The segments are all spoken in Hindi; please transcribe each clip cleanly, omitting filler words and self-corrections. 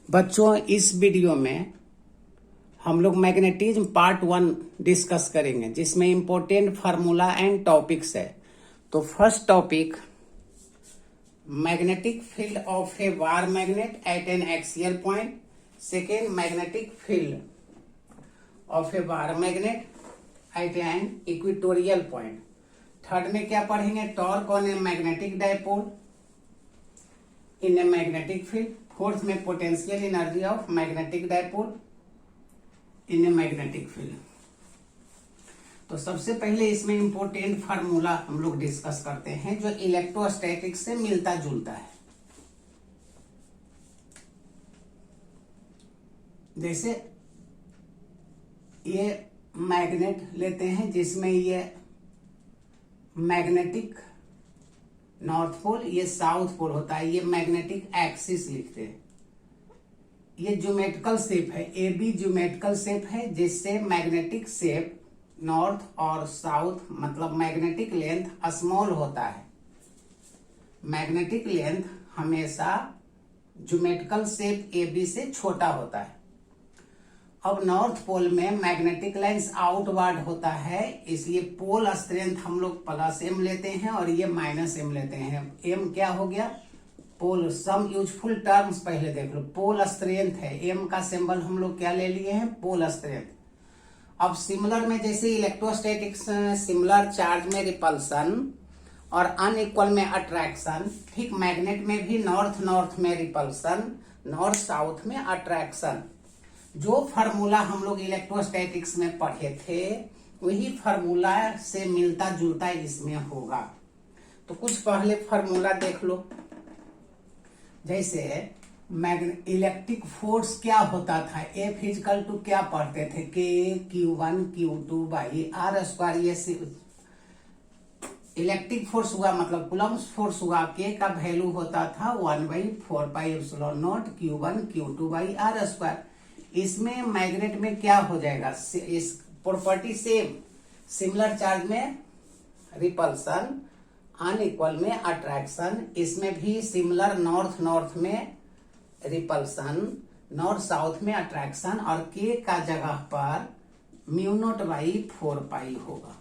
बच्चों, इस वीडियो में हम लोग मैग्नेटिज्म पार्ट 1 डिस्कस करेंगे, जिसमें इंपॉर्टेंट फार्मूला एंड टॉपिक्स है। तो first topic, magnetic field of a wire magnet at an axial point. Second, magnetic field of a wire magnet at an equatorial point. Third में क्या पढ़ेंगे? Torque on a magnetic dipole in a magnetic field. Fourth में potential energy of magnetic dipole in a magnetic field. तो सबसे पहले इसमें इंपॉर्टेंट फार्मूला हम लोग डिस्कस करते हैं, जो इलेक्ट्रोस्टैटिक्स से मिलता जुलता है। जैसे ये मैग्नेट लेते हैं, जिसमें ये मैग्नेटिक नॉर्थ पोल, ये साउथ पोल होता है, ये मैग्नेटिक एक्सिस लिखते हैं। ये ज्योमेट्रिकल शेप है, ए बी ज्योमेट्रिकल शेप है, जिससे मैग्नेटिक शेप नॉर्थ और साउथ, मतलब मैग्नेटिक लेंथ स्मॉल होता है। मैग्नेटिक लेंथ हमेशा ज्योमेट्रिकल शेप ए बी से छोटा होता है। अब नॉर्थ पोल में मैग्नेटिक लाइन्स आउटवर्ड होता है, इसलिए पोल स्ट्रेंथ हम लोग +m लेते हैं और ये -m लेते हैं। m क्या हो गया? पोल। सम यूजफुल टर्म्स पहले देख लो। पोल स्ट्रेंथ है, m का सिंबल हम लोग क्या ले लिए हैं? पोल स्ट्रेंथ। अब सिमिलर में, जैसे इलेक्ट्रोस्टैटिक्स सिमिलर चार्ज में रिपल्सन और अनइक्वल में अट्रैक्शन, ठीक मैग्नेट में भी नॉर्थ नॉर्थ में रिपल्सन, नॉर्थ साउथ में अट्रैक्शन। जो फार्मूला हम लोग इलेक्ट्रोस्टैटिक्स में पढ़े थे, वही फार्मूला से मिलता जुलता इसमें होगा। तो कुछ पहले फार्मूला देख लो। जैसे इलेक्ट्रिक फोर्स क्या होता था? F इक्वल टू क्या पढ़ते थे? K(Q1 Q2 by R²। ये इलेक्ट्रिक फोर्स हुआ, मतलब कूलम्ब्स फोर्स हुआ। K का वैल्यू होता था 1/4πε0 Q1 Q2 बाई R²। इसमें मैग्नेट में क्या हो जाएगा? इस प्रॉपर्टी सेम। सिमिलर चार्ज में रिपल्सन, अनइक्वल में अट्रैक्शन। इसमें भी सिमिलर, नॉर्थ नॉर्थ में रिपल्सन, नॉर्थ साउथ में अट्रैक्शन, और K का जगह पर μ0/4π होगा।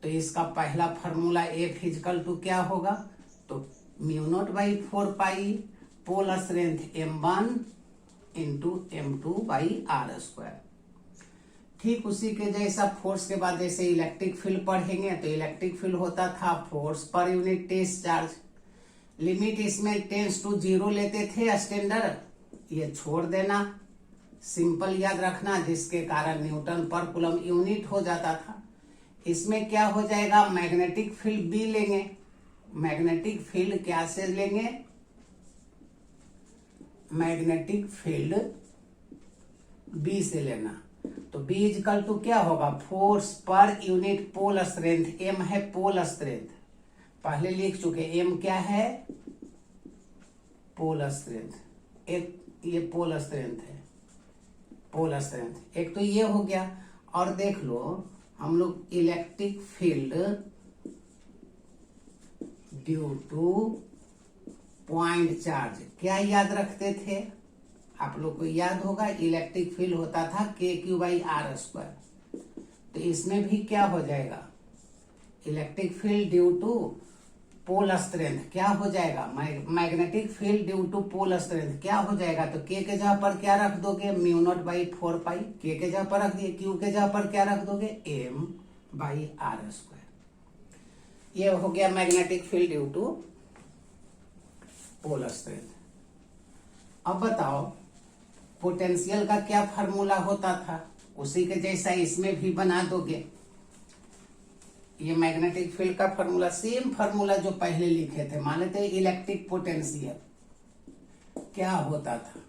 तो इसका पहला फार्मूला F इक्वल टू क्या होगा? तो μ0/4π, pole strength m1 into m2/r²। ठीक उसी के जैसा फोर्स के बाद जैसे इलेक्ट्रिक फील्ड पढ़ेंगे, तो इलेक्ट्रिक फील्ड होता था फोर्स पर यूनिट टेस्ट चार्ज। लिमिट इसमें टेंस टू 0 लेते थे स्टैंडर्ड, ये छोड़ देना, सिंपल याद रखना, जिसके कारण न्यूटन पर कूलम यूनिट हो जाता था। इसमें क्या हो जाएगा? मैग्नेटिक फील्ड B लेंगे। मैग्नेटिक फील्ड क्या से लेंगे? मैग्नेटिक फील्ड B से लेना। तो B इक्वल टू क्या होगा? फोर्स पर यूनिट पोल स्ट्रेंथ। M है पोल स्ट्रेंथ, पहले लिख चुके। M क्या है? Pole strength. एक ये पोल स्ट्रेंथ है, पोल स्ट्रेंथ। एक तो ये हो गया। और देख लो, हम लोग electric field due two point charge क्या याद रखते थे? आप लोग को याद होगा, इलेक्ट्रिक फील्ड होता था KQ/R²। तो इसमें भी क्या हो जाएगा? Electric field due to pole strength क्या हो जाएगा? Magnetic field due to pole strength क्या हो जाएगा? तो K के जगह पर क्या रख दोगे? μ0/4π। K के जगह पर रख दिए। Q के जगह पर क्या रख दोगे? m/r²। ये हो गया magnetic field due to pole strength. अब बताओ, पोटेंशियल का क्या फार्मूला होता था? उसी के जैसा इसमें भी बना दोगे। ये मैग्नेटिक फील्ड का फार्मूला, सेम फार्मूला जो पहले लिखे थे। मान लेते हैं इलेक्ट्रिक पोटेंशियल क्या होता था?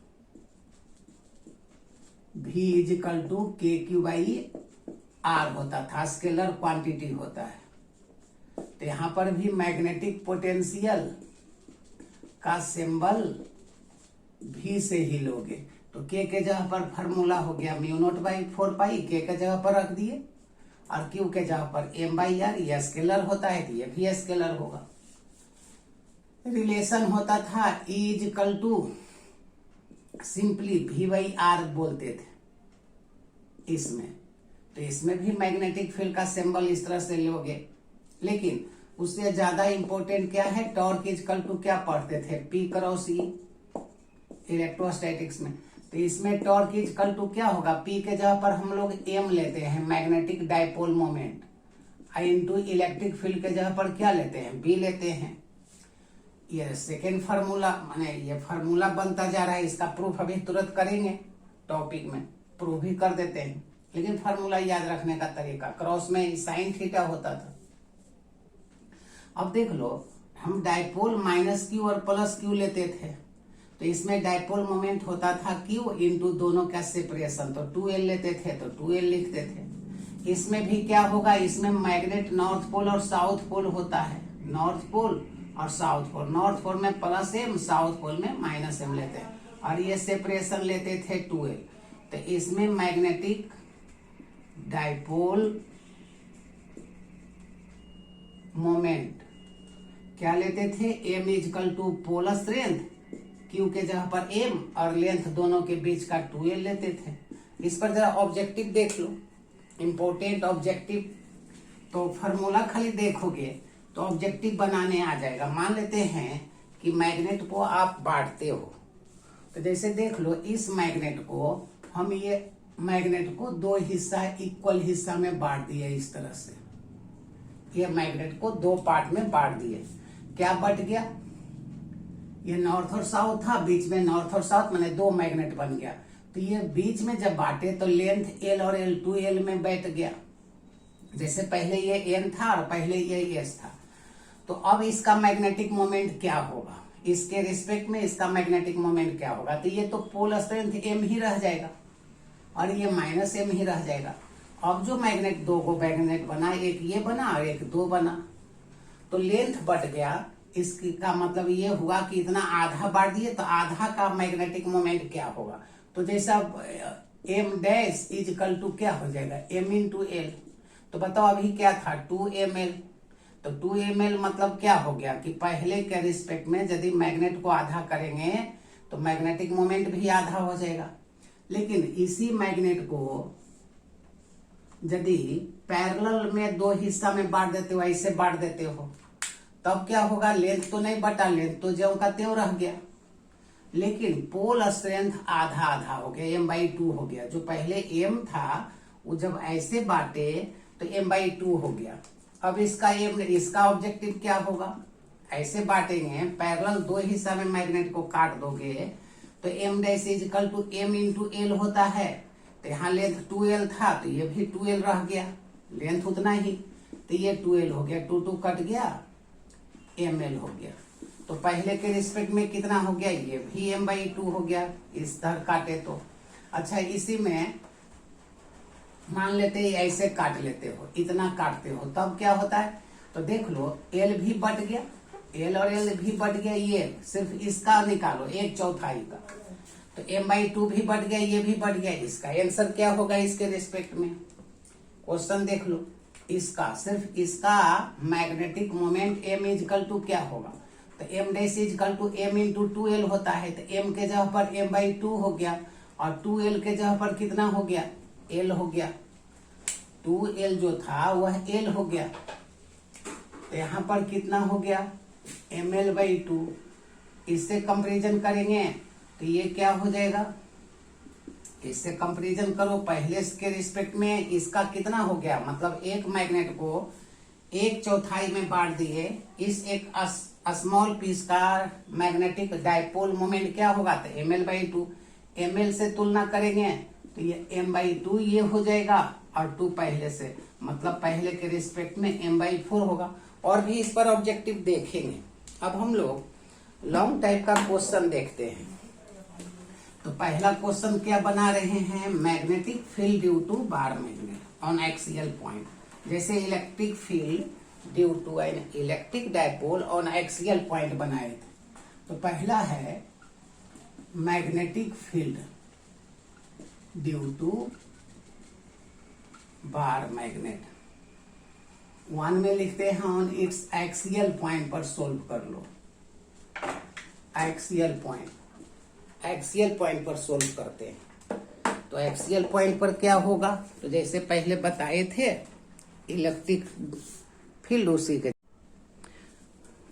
V इक्वल टू KQ/R होता था, स्केलर क्वांटिटी होता है। तो यहां पर भी मैग्नेटिक पोटेंशियल का सिंबल V से ही लोगे। तो K के जगह पर फार्मूला हो गया μ0/4π, K के जगह पर रख दिए। और क्यू के जगह पर m/r, ये स्केलर होता है तो ये भी स्केलर होगा। रिलेशन होता था E is equal to simply V/R बोलते थे इसमें, तो इसमें भी मैग्नेटिक फील्ड का सिंबल इस तरह से लोगे। लेकिन उससे ज्यादा इंपॉर्टेंट क्या है, टॉर्क इज इक्वल टू क्या पढ़ते थे, P क्रॉस E इलेक्ट्रोस्टैटिक्स में। तो इसमें टॉर्क इज इक्वल टू क्या होगा, P के जगह पर हम लोग M लेते हैं magnetic dipole moment, into electric field के जगह पर क्या लेते हैं, B लेते हैं। ये सेकेंड फार्मूला, माने ये फार्मूला बनता जा रहा है, इसका प्रूफ अभी तुरंत करेंगे, टॉपिक में प्रूफ भी कर देते हैं। लेकिन फार्मूला याद रखने का तरीका, क्रॉस में साइन थीटा होता था। अब देख लो, हम डाइपोल माइनस क्यू और प्लस क्यू लेते थे, तो इसमें डाइपोल मोमेंट होता था क्यू इंटू दोनों का सेपरेशन, तो 2L लेते थे तो 2L लिखते थे। इसमें भी क्या होगा, इसमें मैग्नेट नॉर्थ पोल और साउथ पोल होता है, नॉर्थ पोल और साउथ पोल। नॉर्थ पोल में प्लस M, साउथ पोल में माइनस M लेते हैं, और ये सेपरेशन लेते थे 2L। तो इसमें मैग्नेटिक डाइपोल मोमेंट क्या लेते थे, M is equal to polar strength, Q के जगह पर M और लेंथ दोनों के बीच का 2L लेते थे। इस पर जरा ऑब्जेक्टिव देख लो, इंपॉर्टेंट ऑब्जेक्टिव। तो फार्मूला खाली देखोगे तो ऑब्जेक्टिव बनाने आ जाएगा। मान लेते हैं कि मैग्नेट को आप बांटते हो, तो जैसे देख लो, इस मैग्नेट को हम ये मैग्नेट को दो हिस्सा, इक्वल हिस्सा में बांट दिए इस तरह से। ये मैग्नेट को दो पार्ट में बांट दिए, क्या बट गया, ये नॉर्थ और साउथ था, बीच में नॉर्थ और साउथ माने दो मैग्नेट बन गया। तो ये बीच में जब बांटे तो लेंथ L और L 2L में बैठ गया। जैसे पहले ये N था और पहले ये S था, तो अब इसका मैग्नेटिक मोमेंट क्या होगा, इसके रिस्पेक्ट में इसका मैग्नेटिक मोमेंट क्या होगा, तो ये तो पोल स्ट्रेंथ M ही रह जाएगा और ये माइनस M ही रह जाएगा। अब जो मैग्नेट, दो को मैग्नेट बना, एक ये बना और एक दो बना, तो लेंथ बढ़ गया। इसका मतलब ये हुआ कि इतना आधा बांट दिए तो आधा का मैग्नेटिक मोमेंट क्या होगा, तो जैसा M dash is equal to क्या हो जाएगा, M इंटू L। तो बताओ अभी क्या था, 2ml, तो 2ml मतलब क्या हो गया कि पहले के रिस्पेक्ट में यदि मैग्नेट को आधा करेंगे तो मैग्नेटिक मोमेंट भी आधा हो जाएगा। लेकिन इसी मैग्नेट को यदि पैरेलल में दो हिस्सा में बांट देते हो, ऐसे बांट देते हो, तब क्या होगा, लेंथ तो नहीं बटा, लेंथ तो ज्यों का त्यों रह गया, लेकिन पोल स्ट्रेंथ आधा आधा हो गया, M/2 हो गया। जो पहले M था वो जब ऐसे बांटे तो M/2 हो गया। अब इसका ऑब्जेक्टिव क्या होगा, ऐसे बांटेंगे, पैरेलल दो हिस्सा में मैग्नेट को काट दोगे तो M dash is equal to M into L होता है। तो यहाँ लेंथ 2L था तो ये भी 2L रह गया, लेंथ उतना ही, तो ये 2L हो गया, 2 कट गया, ML हो गया। तो पहले के रिस्पेक्ट में कितना हो गया, ये भी M/2 हो गया, इस तरह काटे तो। अच्छा, इसी में मान लेते हैं ऐसे काट लेते हो, इतना काटते हो, तब क्या होता है, तो देख लो, L भी बट गया, L और L भी बट गया, ये सिर्फ इसका निकालो 1/4 का, तो M/2 भी बट गया, ये भी बट गया। इसका आंसर क्या होगा इसके रिस्पेक्ट में, क्वेश्चन देख लो, इसका सिर्फ इसका magnetic moment M is equal to क्या होगा, तो M dash is equal to M into 2L होता है। तो M के जगह पर M/2 हो गया और 2L के जगह पर कितना हो गया, L हो गया। 2L जो था वह L हो गया, तो यहाँ पर कितना हो गया, ML/2। इससे कंपैरिजन करेंगे तो ये क्या हो जाएगा, इससे कंपैरिजन करो, पहले के रिस्पेक्ट में इसका कितना हो गया, मतलब एक मैग्नेट को 1/4 में बांट दिए, इस एक स्मॉल पीस का मैग्नेटिक डाइपोल मोमेंट क्या होगा, तो ML/2। ML से तुलना करेंगे तो ये M/2 ये हो जाएगा और 2 पहले से, मतलब पहले के रिस्पेक्ट में M/4 होगा। और भी इस पर ऑब्जेक्टिव देखेंगे। अब हम लोग लॉन्ग टाइप का क्वेश्चन देखते हैं। तो पहला क्वेश्चन क्या बना रहे हैं, magnetic field due to bar magnet on axial point. जैसे electric field due to an electric dipole on axial point बनाए थे। तो पहला है magnetic field due to bar magnet. 1 में लिखते हैं ऑन इट्स एक्सियल पॉइंट पर सोल्व कर लो। एक्सियल पॉइंट पर सोल्व करते हैं। तो एक्सियल पॉइंट पर क्या होगा, तो जैसे पहले बताए थे इलेक्ट्रिक फील्ड उसी के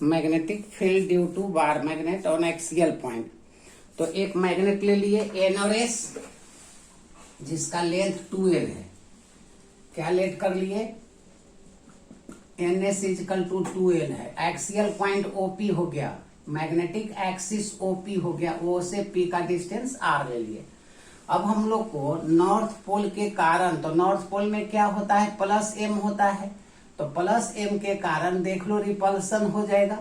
magnetic field due to bar magnet on axial point. तो एक मैग्नेट ले लिए एन और एस, जिसका लेंथ 2l है। क्या लेट कर लिए, N S is equal to 2l है। एक्सियल पॉइंट ओपी हो गया, मैग्नेटिक एक्सिस ओपी हो गया, ओ से पी का डिस्टेंस आर ले लिए। अब हम लोग को नॉर्थ पोल के कारण, तो नॉर्थ पोल में क्या होता है, प्लस एम होता है, तो प्लस एम के कारण देख लो रिपल्सन हो जाएगा।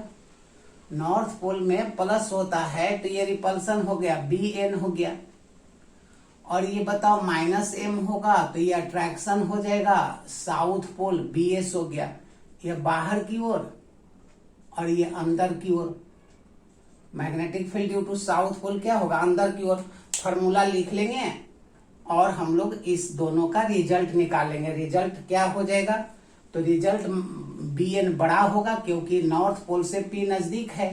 नॉर्थ पोल में प्लस होता है तो ये रिपल्सन हो गया, बी एन हो गया। और ये बताओ माइनस एम होगा तो ये अट्रैक्शन हो जाएगा, साउथ पोल बी एस हो गया। ये बाहर की ओर और ये अंदर की ओर। Magnetic field due to south pole क्या होगा, अंदर की ओर। फॉर्मूला लिख लेंगे और हम लोग इस दोनों का रिजल्ट निकालेंगे। रिजल्ट क्या हो जाएगा, तो रिजल्ट बी एन बड़ा होगा क्योंकि नॉर्थ पोल से पी नजदीक है।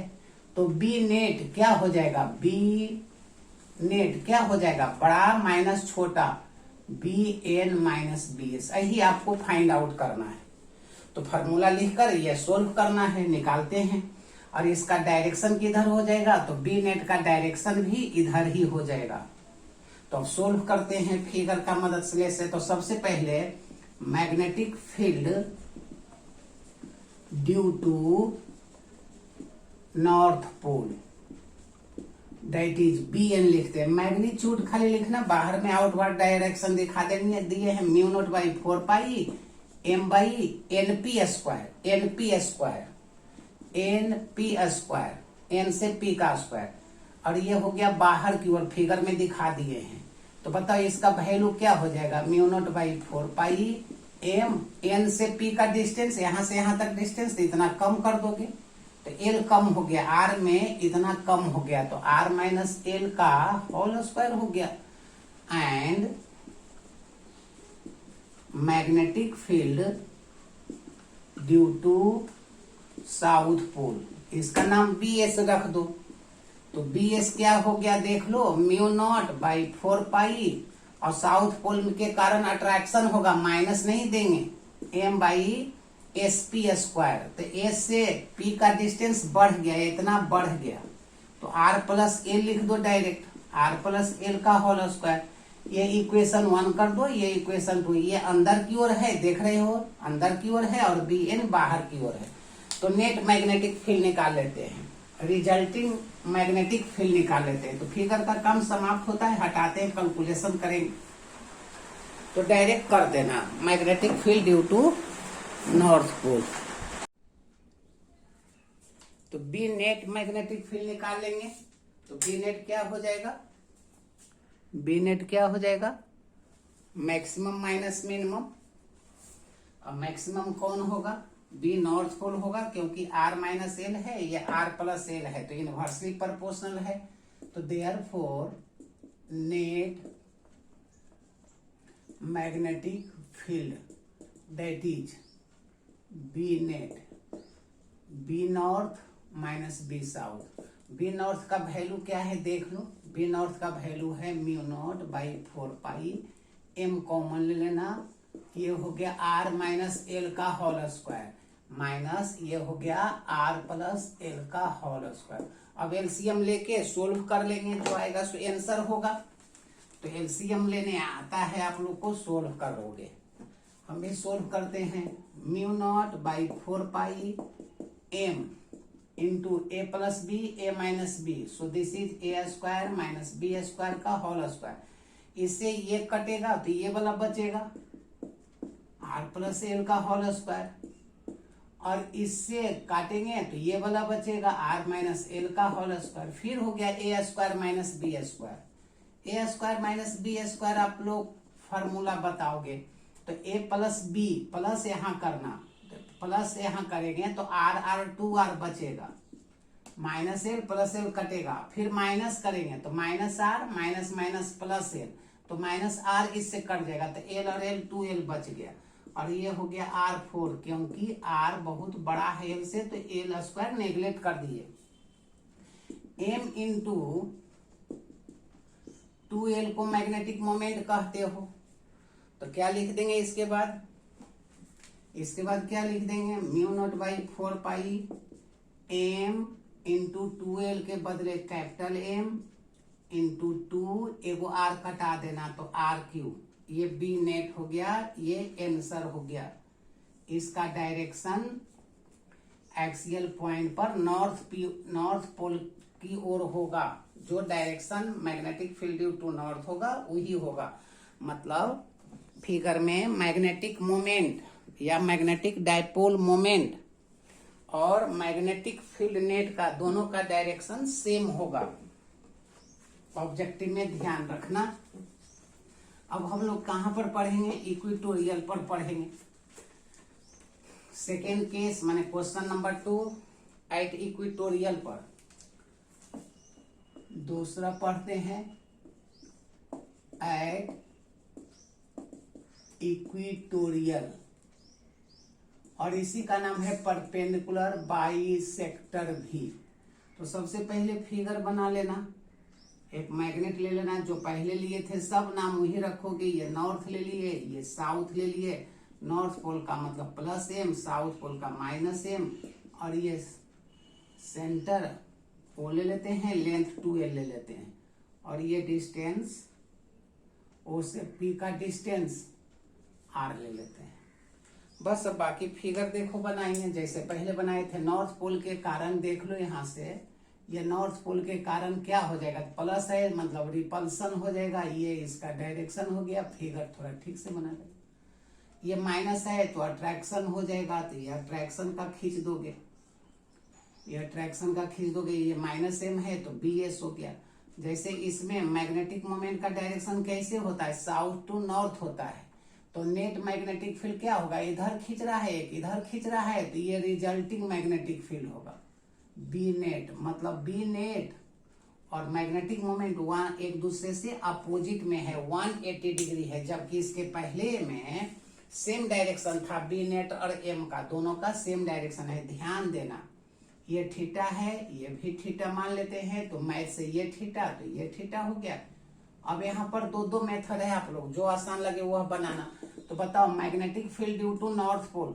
तो बी नेट क्या हो जाएगा, बी नेट क्या हो जाएगा, बड़ा माइनस छोटा, B N minus B S. यही आपको फाइंड आउट करना है। तो फॉर्मूला लिखकर ये सोल्व करना है, निकालते हैं। और इसका डायरेक्शन किधर हो जाएगा, तो बी नेट का डायरेक्शन भी इधर ही हो जाएगा। तो अब सोल्व करते हैं फिगर का मदद से। तो सबसे पहले magnetic field due to north pole that is B N लिखते हैं। मैग्नीट्यूड खाली लिखना, बाहर में आउटवर्ड डायरेक्शन दिखा देंगे, दिए हैं mu naught by 4 pi M by N P square, N से पी का स्क्वायर। और ये हो गया बाहर की ओर, फिगर में दिखा दिए हैं। तो बताओ इसका वैल्यू क्या हो जाएगा, mu naught by 4 pi M, N से पी का डिस्टेंस, यहां से यहां तक डिस्टेंस, तो इतना कम कर दोगे तो एल कम हो गया, आर में इतना कम हो गया, तो आर माइनस एल का होल स्क्वायर हो गया। And magnetic field due to south pole, इसका नाम बी एस रख दो। तो बी एस क्या हो गया देख लो, म्यू नॉट बाई 4 पाई, और साउथ पोल के कारण अट्रैक्शन होगा, माइनस नहीं देंगे, M by S P square. तो एस से पी का डिस्टेंस बढ़ गया, इतना बढ़ गया, तो आर प्लस एल लिख दो डायरेक्ट, आर प्लस एल का होल स्क्वायर। ये इक्वेशन 1 कर दो, ये इक्वेशन 2। ये अंदर की ओर है, देख रहे हो, अंदर की ओर है, और बी एन बाहर की ओर है। तो नेट मैग्नेटिक फील्ड निकाल लेते हैं, रिजल्टिंग मैग्नेटिक फील्ड निकाल लेते हैं। तो फिगर का काम समाप्त होता है, हटाते हैं, कैलकुलेशन करेंगे। तो डायरेक्ट कर देना magnetic field due to north pole. तो बी नेट मैग्नेटिक फील्ड निकाल लेंगे। तो बी नेट क्या हो जाएगा, बी नेट क्या हो जाएगा, मैक्सिमम माइनस मिनिमम। अब मैक्सिमम कौन होगा, बी नॉर्थ पोल होगा, क्योंकि आर माइनस एल है, ये आर प्लस एल है, तो इनवर्सली प्रोपोर्शनल है। तो therefore net magnetic field that is B net, B north minus B south. B north का वैल्यू क्या है देख लो, बी नॉर्थ का वैल्यू है mu naught by 4 pi, M common ले लेना, ये हो गया आर माइनस एल का होल स्क्वायर, माइनस ये हो गया आर प्लस एल का होल स्क्वायर। अब एलसीएम लेके सोल्व कर लेंगे, जो आएगा सो आंसर होगा। तो एलसीएम लेने आता है आप लोग को, सोल्व करोगे। हम भी सोल्व करते हैं, mu naught by 4 pi M into A plus B, A minus B, so this is A square minus B square का होल स्क्वायर। इससे ये कटेगा तो ये वाला बचेगा, आर प्लस एल का होल स्क्वायर, और इससे काटेंगे तो ये वाला बचेगा, आर माइनस एल का होल स्क्वायर। फिर हो गया A square minus B square. A square minus B square आप लोग फॉर्मूला बताओगे, तो ए प्लस बी प्लस यहाँ करना, प्लस यहाँ करेंगे तो आर आर 2r बचेगा, माइनस एल प्लस एल कटेगा, फिर माइनस करेंगे तो minus R minus minus plus L, तो माइनस आर इससे कट जाएगा, तो एल और एल 2l बच गया। और ये हो गया R4, क्योंकि R बहुत बड़ा है L से, तो L स्क्वायर नेग्लेक्ट कर दिए। M इंटू 2L को मैग्नेटिक मोमेंट कहते हो, तो क्या लिख देंगे इसके बाद? इसके बाद क्या लिख देंगे? Mu naught by 4 pi M into 2L के बदले कैपिटल M इंटू 2, एगो R कटा देना तो R3, ये B नेट हो गया, ये आंसर हो गया। इसका डायरेक्शन एक्सियल पॉइंट पर नॉर्थ पोल की ओर होगा। जो direction magnetic field due to north होगा वही होगा। मतलब फिगर में मैग्नेटिक मोमेंट या मैग्नेटिक डायपोल मोमेंट और मैग्नेटिक फील्ड नेट का दोनों का डायरेक्शन सेम होगा। ऑब्जेक्टिव में ध्यान रखना। अब हम लोग कहां पर पढ़ेंगे? इक्वेटोरियल पर पढ़ेंगे। सेकेंड केस माने क्वेश्चन नंबर 2 एट इक्वेटोरियल पर। दूसरा पढ़ते हैं एट इक्वेटोरियल, और इसी का नाम है परपेंडिकुलर बाइसेक्टर भी। तो सबसे पहले फिगर बना लेना, एक मैग्नेट ले लेना, जो पहले लिए थे सब नाम वही रखोगे। ये नॉर्थ ले लिए, ये साउथ ले लिए। नॉर्थ पोल का मतलब प्लस M, साउथ पोल का माइनस M, और ये सेंटर O ले लेते हैं, लेंथ 2L ले लेते हैं, और ये डिस्टेंस O से P का डिस्टेंस R ले लेते हैं। बस अब बाकी फिगर देखो बनाएंगे जैसे पहले बनाए थे। नॉर्थ पोल के कारण देख लो, यहाँ से ये नॉर्थ पोल के कारण क्या हो जाएगा? प्लस है मतलब रिपल्सन हो जाएगा, ये इसका डायरेक्शन हो गया। फिगर थोड़ा ठीक से बना दे। ये माइनस है तो अट्रैक्शन हो जाएगा, तो ये अट्रैक्शन का खींच दोगे, ये अट्रैक्शन का खींच दोगे। ये माइनस M है तो BS हो गया। जैसे इसमें मैग्नेटिक मोमेंट का डायरेक्शन कैसे होता है? साउथ टू नॉर्थ होता है, तो नेट मैग्नेटिक फील्ड क्या होगा? इधर खींच रहा है, एक इधर खींच रहा है, तो ये रिजल्टिंग मैग्नेटिक फील्ड होगा बी नेट। मतलब बी नेट और मैग्नेटिक मोमेंट वन एक दूसरे से अपोजिट में है, 180 डिग्री है, जबकि इसके पहले में सेम डायरेक्शन था। बी नेट और M का दोनों का सेम डायरेक्शन है। ध्यान देना, ये थीटा है, ये भी थीटा मान लेते हैं, तो मैथ से ये थीटा तो ये थीटा हो गया। अब यहाँ पर दो मेथड है, आप लोग जो आसान लगे वह बनाना। तो बताओ, magnetic field due to north pole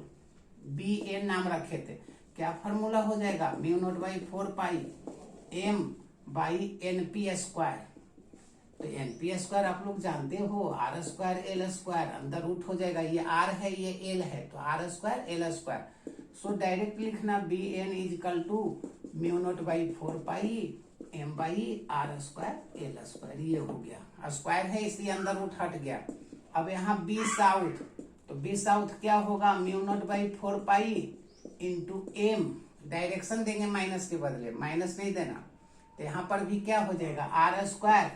BN नाम रखे थे, क्या फॉर्मूला हो जाएगा? Mu naught by 4 pi M by NP square. तो NP स्क्वायर आप लोग जानते हो, R स्क्वायर L स्क्वायर, अंदर रूट हो जाएगा। ये R है, ये L है, तो R square L square. So direct लिखना BN is equal to mu naught by 4 pi M by R square L square. ये हो गया, स्क्वायर है इसलिए अंदर रूट हट गया। अब यहाँ B साउथ, तो B साउथ क्या होगा? Mu naught by 4 pi into M, direction देंगे माइनस के बदले, माइनस नहीं देना। तो यहाँ पर भी क्या हो जाएगा? R स्क्वायर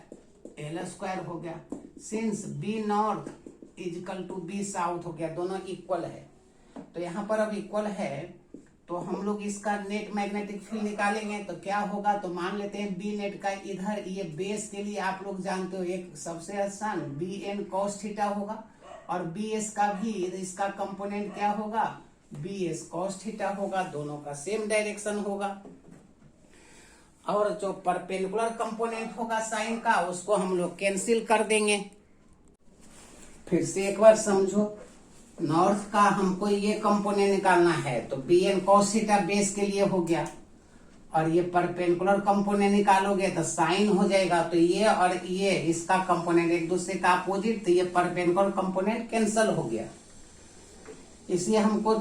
L स्क्वायर हो गया। Since B north is equal to B south हो गया, दोनों इक्वल है। तो यहाँ पर अब इक्वल है, तो हम लोग इसका नेट मैग्नेटिक फील्ड निकालेंगे तो क्या होगा? तो मान लेते हैं बी नेट का इधर, ये बेस के लिए आप लोग जानते हो एक सबसे आसान BN cos थीटा होगा, और BS का भी इसका कंपोनेंट क्या होगा? BS cos थीटा होगा, दोनों का सेम डायरेक्शन होगा। और जो परपेंडिकुलर कंपोनेंट होगा साइन का, उसको हम लोग कैंसिल कर देंगे। फिर से एक बार समझो, नॉर्थ का हमको ये कंपोनेंट निकालना है, तो BN cos थीटा बेस के लिए हो गया, और ये परपेंडिकुलर कंपोनेंट निकालोगे तो साइन हो जाएगा। तो ये और ये इसका कंपोनेंट एक दूसरे का अपोजिट, तो ये परपेंडिकुलर कंपोनेंट कैंसल हो गया। इसलिए हमको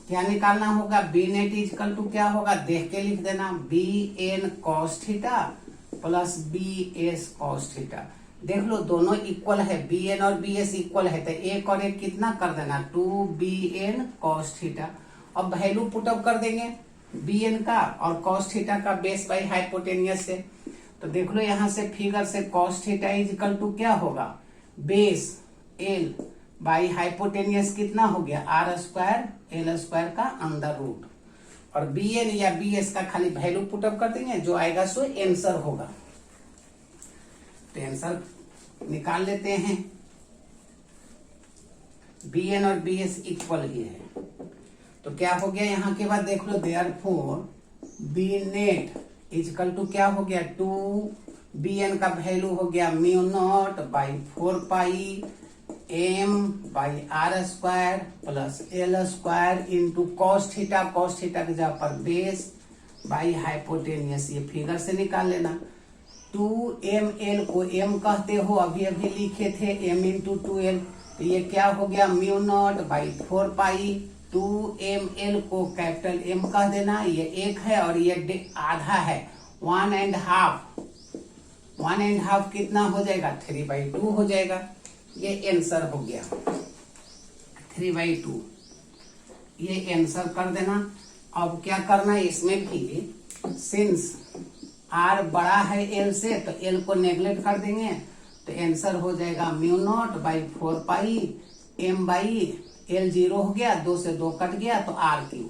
क्या निकालना होगा? B net is equal to क्या होगा? देख के लिख देना, BN cos theta plus BS cos theta. देख लो दोनों इक्वल है, BN और BS इक्वल है, तो एक और एक कितना कर देना? 2BN cos theta. अब वैल्यू पुटअप कर देंगे BN का और cos थीटा का बेस बाई हाइपोटेनियस से। तो देख लो यहाँ से फिगर से cos theta is equal to क्या होगा? बेस L बाई हाइपोटेनियस कितना हो गया? R स्क्वायर L स्क्वायर का अंदर रूट, और BN या BS का खाली वैल्यू पुटअप कर देंगे, जो आएगा सो आंसर होगा। तो आंसर निकाल लेते हैं। बी एन और बी एस इक्वल ही है। तो क्या हो गया यहाँ के बाद देख लो, therefore B net is equal to क्या हो गया, 2bn का वैल्यू हो गया mu naught by 4 m by R square plus L square into cos theta की जगह पर बेस बाई हाइपोटेनियस। ये फिगर से निकाल लेना। 2ml को m कहते हो, अभी अभी लिखे थे m इंटू 2l, तो ये क्या हो गया म्यू नॉट बाई 4 2ml को कैपिटल M कह देना। ये 1 है और ये आधा है, 1.5 कितना हो जाएगा, 3/2 हो जाएगा। ये आंसर हो गया 3/2, ये आंसर कर देना। अब क्या करना है इसमें भी, सिंस R बड़ा है L से तो L को नेग्लेक्ट कर देंगे, तो आंसर हो जाएगा mu naught by 4 m by L 0 हो गया, 2 से 2 कट गया तो R3।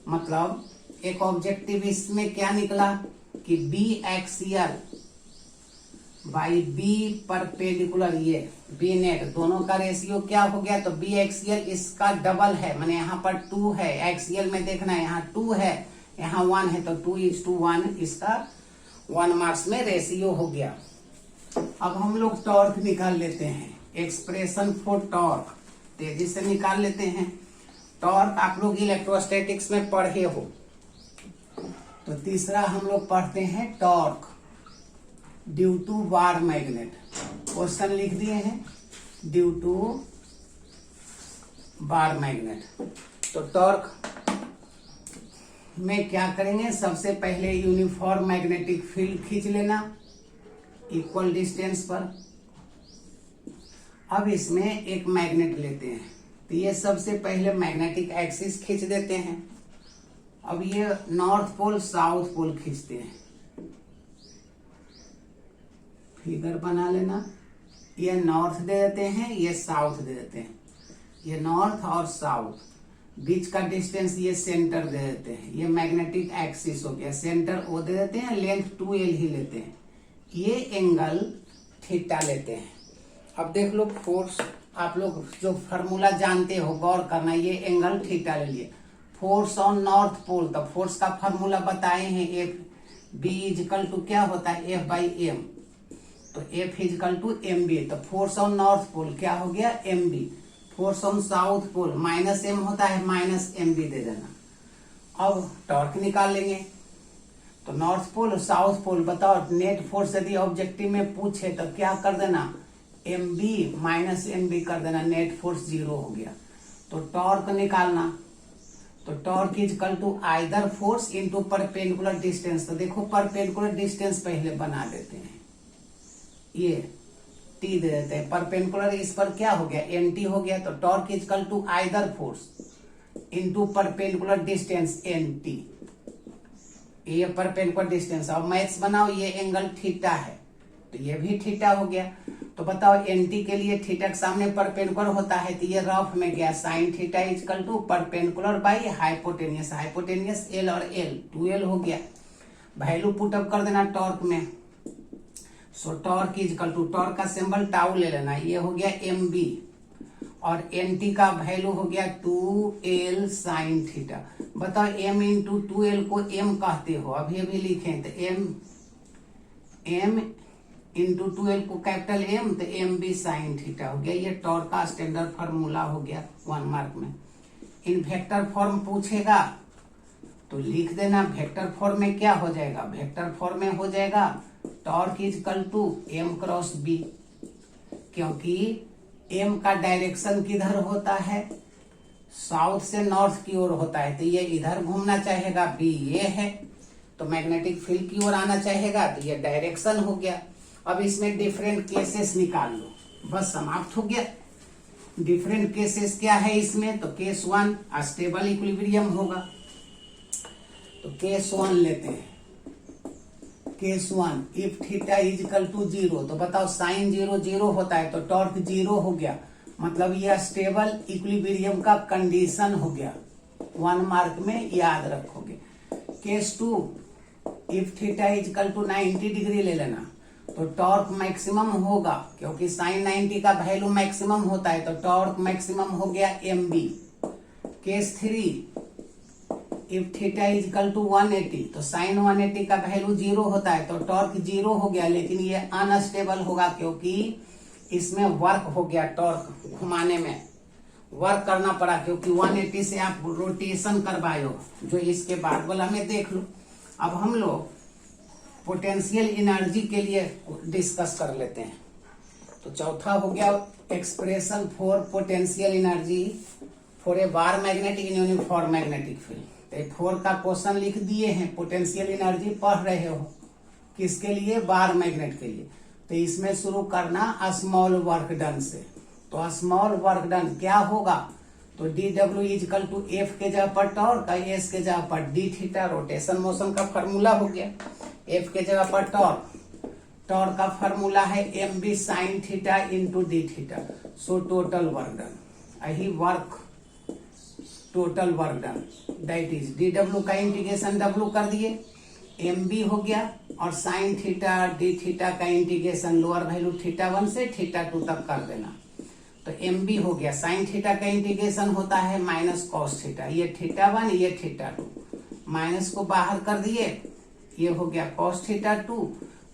मतलब एक ऑब्जेक्टिव इसमें क्या निकला कि B axial by B perpendicular, ये बी नेट दोनों का रेशियो क्या हो गया, तो बी एक्सियल इसका डबल है, माने यहाँ पर 2 है, एक्सियल में देखना है, यहाँ 2 है यहाँ 1 है, तो 2:1 इसका 1 मार्क्स में रेशियो हो गया। अब हम लोग टॉर्क निकाल लेते हैं, एक्सप्रेशन फॉर टॉर्क तेजी से निकाल लेते हैं। टॉर्क आप लोग इलेक्ट्रोस्टैटिक्स में पढ़े हो, तो तीसरा हम लोग पढ़ते हैं torque due to bar magnet. Question लिख दिए हैं ड्यू टू बार मैग्नेट। तो टॉर्क में क्या करेंगे, सबसे पहले यूनिफॉर्म मैग्नेटिक फील्ड खींच लेना इक्वल डिस्टेंस पर। अब इसमें एक मैग्नेट लेते हैं, तो ये सबसे पहले मैग्नेटिक एक्सिस खींच देते हैं। अब ये नॉर्थ पोल साउथ पोल खींचते हैं, फिगर बना लेना। ये नॉर्थ दे देते हैं, ये साउथ दे देते हैं, ये नॉर्थ और साउथ बीच का डिस्टेंस ये सेंटर दे देते हैं। ये मैग्नेटिक एक्सिस हो गया, सेंटर ओ दे देते हैं, लेंथ 2l ही लेते हैं। ये एंगल थीटा लेते हैं। अब देख लो फोर्स, आप लोग जो फार्मूला जानते हो गौर करना, ये एंगल थीटा ले लिए। फोर्स ऑन नॉर्थ पोल, तो फोर्स का फार्मूला बताए हैं, एफ बी इजकल टू क्या होता है, F/m, तो F इजकल टू mb। तो फोर्स ऑन नॉर्थ पोल क्या हो गया mb, force on south pole -m होता है, -mb दे देना। अब टॉर्क निकाल लेंगे, तो नॉर्थ पोल और साउथ पोल बताओ नेट फोर्स यदि ऑब्जेक्टिव में पूछे तो क्या कर देना, mb -mb कर देना, नेट फोर्स 0 हो गया। तो टॉर्क निकालना, तो torque is equal to either force into perpendicular distance. तो देखो परपेंडिकुलर डिस्टेंस पहले बना देते हैं, ये t दे देते हैं, परपेंडिकुलर इस पर क्या हो गया nt हो गया। तो torque is equal to either force into perpendicular distance nt, ये परपेंडिकुलर डिस्टेंस। अब मैथ्स बनाओ, ये एंगल थीटा है तो ये भी थीटा हो गया। तो बताओ nt के लिए थीटा के सामने परपेंडिकुलर होता है, तो ये रफ में गया sine theta is equal to perpendicular by hypotenuse, hypotenuse l और l 2l हो गया। वैल्यू पुटअप कर देना टॉर्क में। So torque is equal to, torque का सिंबल टाउ ले लेना, ये हो गया mb और nt का वैल्यू हो गया 2l साइन थीटा। बताओ m इंटू 2l को m कहते हो, अभी अभी लिखे तो m इंटू 2l को कैपिटल M, तो mb साइन थीटा हो गया। ये टॉर्क का स्टैंडर्ड फार्मूला हो गया 1 मार्क में। इन वेक्टर फॉर्म पूछेगा तो लिख देना, वेक्टर फॉर्म में क्या हो जाएगा, वेक्टर फॉर्म में हो जाएगा torque is equal to m cross b, क्योंकि m का डायरेक्शन किधर होता है, साउथ से नॉर्थ की ओर होता है, तो ये इधर घूमना चाहेगा, b ये है, तो मैग्नेटिक फील्ड की ओर आना चाहेगा, तो ये डायरेक्शन हो गया। अब इसमें डिफरेंट केसेस निकाल लो, बस समाप्त हो गया। डिफरेंट केसेस क्या है इसमें, तो केस 1 स्टेबल इक्विलिब्रियम होगा, तो केस 1 लेते हैं। Case 1 if theta is equal to 0, तो बताओ साइन 0 0 होता है, तो टॉर्क 0 हो गया, मतलब यह स्टेबल इक्विलिब्रियम का कंडीशन हो गया, 1 मार्क में याद रखोगे। Case 2 if theta is equal to 90 degree ले लेना, तो टॉर्क मैक्सिमम होगा, क्योंकि साइन 90 का वैल्यू मैक्सिमम होता है, तो टॉर्क मैक्सिमम हो गया mb। Case 3, if theta is equal to 180, तो साइन 180 का वैल्यू 0 होता है, तो टॉर्क 0 हो गया, लेकिन ये अनस्टेबल होगा क्योंकि इसमें वर्क हो गया, टॉर्क घुमाने में वर्क करना पड़ा, क्योंकि 180 से आप रोटेशन करवाए हो, जो इसके बाद वाला में देख लो। अब हम लोग पोटेंशियल एनर्जी के लिए डिस्कस कर लेते हैं। तो चौथा हो गया expression for potential energy for a bar magnet in uniform magnetic field. तो 4 का क्वेश्चन लिख दिए हैं, पोटेंशियल एनर्जी पढ़ रहे हो, किसके लिए? बार मैग्नेट के लिए। तो इसमें शुरू करना स्मॉल वर्क डन से। तो स्मॉल वर्क डन क्या होगा? तो dw is equal to F के जगह पर टॉर्क, एस के जगह पर डी थीटा, रोटेशन मोशन का फॉर्मूला हो गया। एफ के जगह पर टॉर्क, टॉर्क का फॉर्मूला है mb sine theta into D theta. So total work done, यही work total work done that is dw का इंटीग्रेशन w कर दिए, mb हो गया, और साइन थीटा डी थीटा का इंटीग्रेशन लोअर वैल्यू थीटा 1 से थीटा 2 तक कर देना। तो mb हो गया, साइन थीटा का इंटीग्रेशन होता है माइनस कॉस थीटा, ये थीटा 1 ये थीटा 2, माइनस को बाहर कर दिए, ये हो गया cos theta 2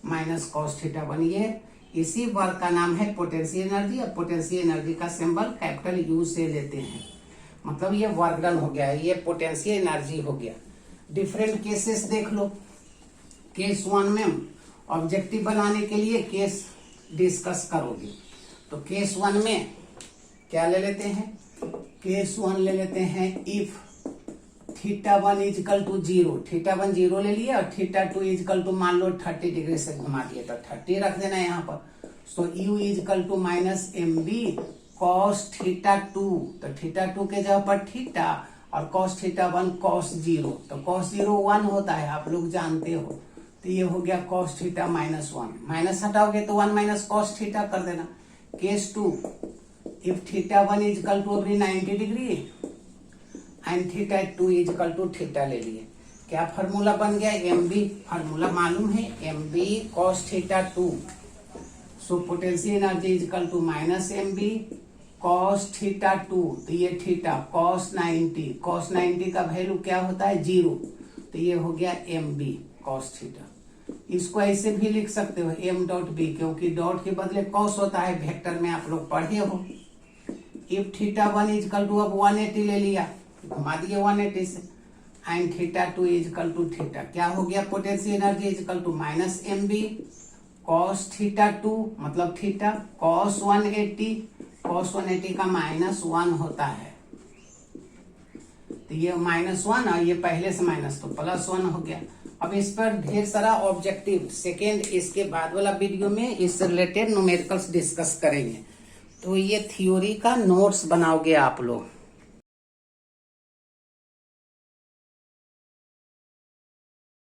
minus cos theta 1। ये इसी वर्क का नाम है पोटेंशियल एनर्जी, और पोटेंशियल एनर्जी का सिंबल कैपिटल यू से लेते हैं, मतलब ये वर्क डन हो गया, ये पोटेंशियल एनर्जी हो गया। डिफरेंट केसेस देख लो। केस 1 में ऑब्जेक्टिव बनाने के लिए केस डिस्कस करोगे। तो केस 1 में क्या ले लेते हैं? केस 1 ले लेते हैं if theta 1 is equal to 0, theta 1 0 ले लिया, और थीटा 2 इज इक्वल टू मान लो 30 डिग्री से घुमा दिए, तो 30 रख देना यहाँ पर। So u is equal to minus mb cos theta 2, तो थीटा 2 के जगह पर थीटा, और कॉस थीटा 1 कॉस 0, तो कॉस 0 1 होता है, आप लोग जानते हो। तो ये हो गया कॉस थीटा माइनस 1, माइनस हटाओगे तो 1 माइनस कॉस थीटा कर देना। Case 2, if theta 1 is equal to अभी 90 degree and theta 2 is equal to theta ले लिए, क्या फार्मूला बन गया? mb, फार्मूला मालूम है, mb cos theta 2। So potential energy is equal to minus mb cos theta 2, तो ये थीटा cos 90 का वैल्यू क्या होता है? 0, तो ये हो गया mb cos थीटा। इसको ऐसे भी लिख सकते हो m डॉट बी, क्योंकि डॉट के बदले कॉस होता है, वेक्टर में आप लोग पढ़े हो। If theta 1 is equal to, अब 180 ले लिया, घुमा दिए 180 से, and theta 2 is equal to theta, क्या हो गया? Potential energy is equal to minus mb cos theta 2 मतलब थीटा cos 180 का माइनस 1 होता है, तो ये माइनस 1 और ये पहले से माइनस, तो प्लस 1 हो गया। अब इस पर ढेर सारा ऑब्जेक्टिव सेकेंड, इसके बाद वाला वीडियो में इससे रिलेटेड न्यूमेरिकल्स डिस्कस करेंगे। तो ये थ्योरी का नोट्स बनाओगे आप लोग।